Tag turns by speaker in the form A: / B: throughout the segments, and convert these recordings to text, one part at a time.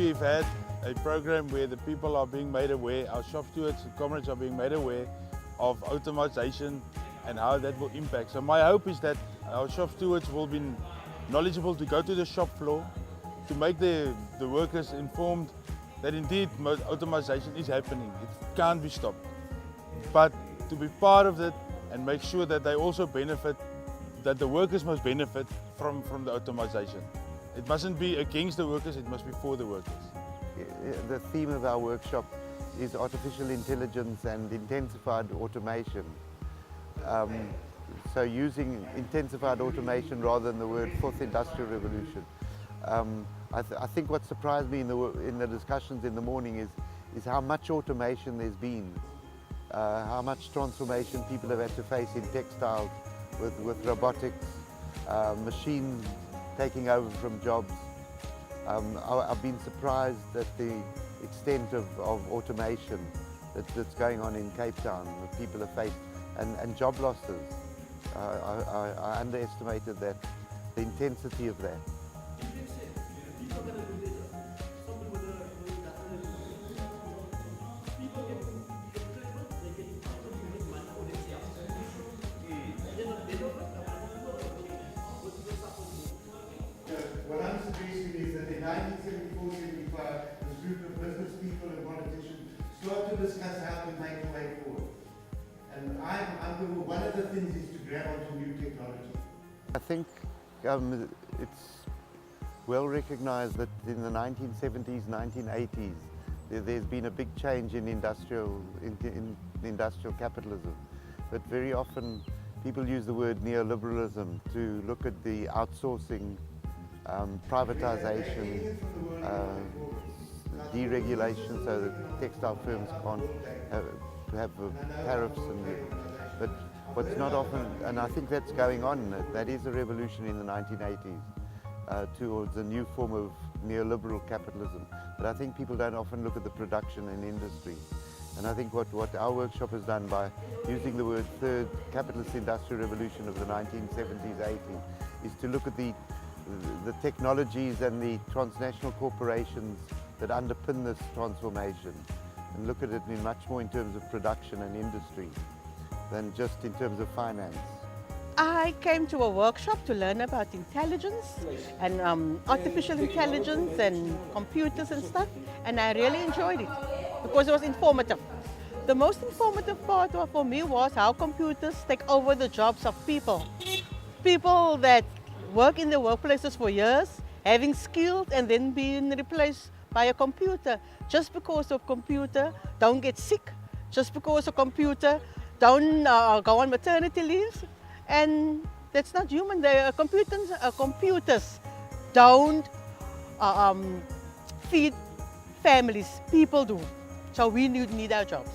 A: we've had a program where the people are being made aware, our shop stewards and comrades are being made aware of automation and how that will impact. So my hope is that our shop stewards will be knowledgeable to go to the shop floor, to make the workers informed that indeed automation is happening. It can't be stopped. But to be part of it and make sure that they also benefit, that the workers must benefit from the automation. It mustn't be against the workers, it must be for the workers.
B: The theme of our workshop is artificial intelligence and intensified automation. So using intensified automation rather than the word fourth industrial revolution. I think what surprised me in the discussions in the morning is how much automation there's been, how much transformation people have had to face in textiles with robotics, machines taking over from jobs. I've been surprised at the extent of automation that's going on in Cape Town, that people have faced, and job losses. I underestimated that, the intensity of that.
C: What I'm suggesting is that in 1974-75, this group of business people and politicians started to discuss how to make a way forward. And one of the things is to grab onto new technology.
B: I think it's well recognized that in the 1970s, 1980s, there's been a big change in industrial capitalism. But very often people use the word neoliberalism to look at the outsourcing, privatization, deregulation, so that textile firms can't have tariffs. But what's not often, and I think that's going on, that is a revolution in the 1980s towards a new form of neoliberal capitalism. But I think people don't often look at the production and industry. And I think what our workshop has done by using the word third capitalist industrial revolution of the 1970s, 80s, is to look at the technologies and the transnational corporations that underpin this transformation, and look at it in much more in terms of production and industry than just in terms of finance.
D: I came to a workshop to learn about intelligence and artificial intelligence and computers and stuff, and I really enjoyed it because it was informative. The most informative part for me was how computers take over the jobs of people. People that work in the workplaces for years, having skills and then being replaced by a computer. Just because of computer don't get sick, just because of computer don't go on maternity leaves, and that's not human. The computers don't feed families, people do. So we need our jobs.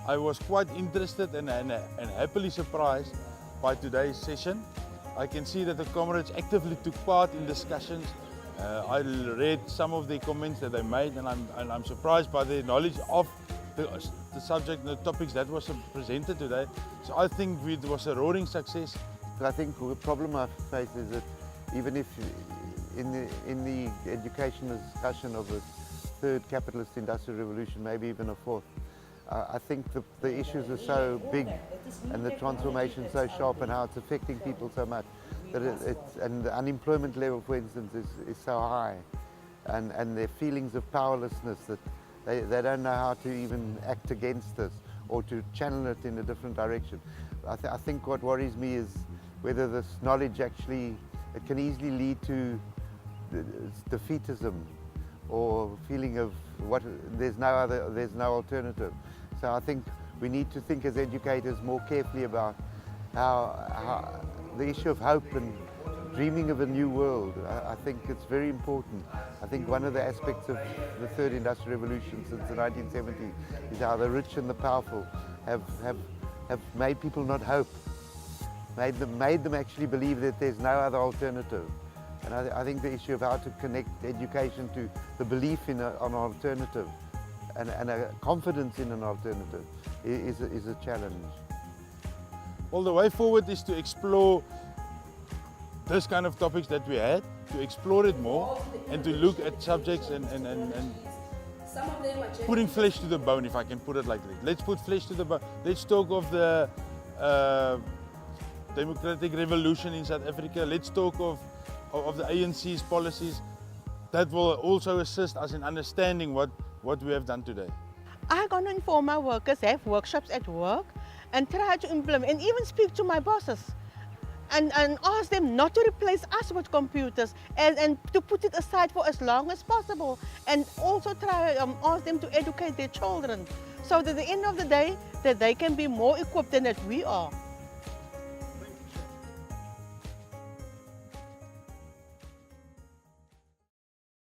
A: I was quite interested and happily surprised by today's session. I can see that the comrades actively took part in discussions. I read some of the comments that they made, and I'm surprised by their knowledge of the subject and the topics that was presented today. So I think it was a roaring success.
B: I think the problem I face is that even if in the educational discussion of the third capitalist industrial revolution, maybe even a fourth, I think the issues are so big and the transformation so sharp and how it's affecting people so much that and the unemployment level, for instance, is so high, and their feelings of powerlessness that they don't know how to even act against this or to channel it in a different direction. I think what worries me is whether this knowledge actually, it can easily lead to defeatism or feeling of there's no alternative. So I think we need to think as educators more carefully about how the issue of hope and dreaming of a new world. I think it's very important. I think one of the aspects of the third industrial revolution since the 1970s is how the rich and the powerful have made people not hope, made them actually believe that there's no other alternative. And I think the issue of how to connect education to the belief in an alternative and a confidence in an alternative is a challenge.
A: Well, the way forward is to explore this kind of topics that we had, to explore it more and to look at subjects and putting flesh to the bone, if I can put it like that. Let's put flesh to the bone. Let's talk of the democratic revolution in South Africa. Let's talk of the ANC's policies. That will also assist us in understanding what we have done today.
D: I'm going to inform my workers, have workshops at work, and try to implement, and even speak to my bosses, and ask them not to replace us with computers, and to put it aside for as long as possible, and also try ask them to educate their children, so that at the end of the day, that they can be more equipped than that we are.